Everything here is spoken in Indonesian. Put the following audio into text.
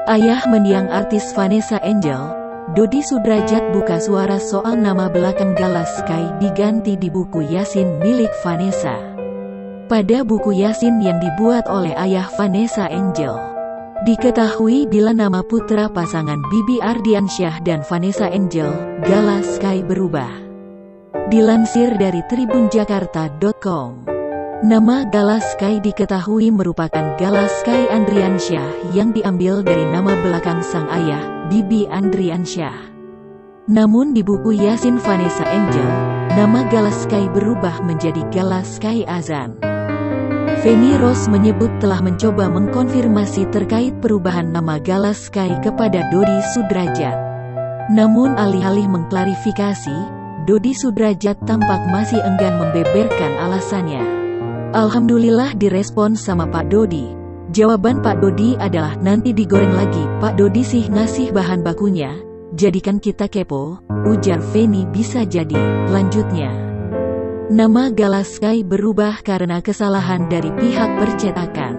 Ayah mendiang artis Vanessa Angel, Dodi Sudrajat buka suara soal nama belakang Gala Sky diganti di buku Yasin milik Vanessa. Pada buku Yasin yang dibuat oleh ayah Vanessa Angel, diketahui bila nama putra pasangan Bibi Ardiansyah dan Vanessa Angel, Gala Sky, berubah. Dilansir dari tribunjakarta.com, nama Gala Sky diketahui merupakan Gala Sky Andriansyah yang diambil dari nama belakang sang ayah, Bibi Andriansyah. Namun di buku Yasin Vanessa Angel, nama Gala Sky berubah menjadi Gala Sky Azan. Feni Rose menyebut telah mencoba mengkonfirmasi terkait perubahan nama Gala Sky kepada Dodi Sudrajat. Namun alih-alih mengklarifikasi, Dodi Sudrajat tampak masih enggan membeberkan alasannya. Alhamdulillah direspon sama Pak Dodi. Jawaban Pak Dodi adalah nanti digoreng lagi. Pak Dodi sih ngasih bahan bakunya, jadikan kita kepo, ujar Feni. Bisa jadi, lanjutnya. Nama Gala Sky berubah karena kesalahan dari pihak percetakan.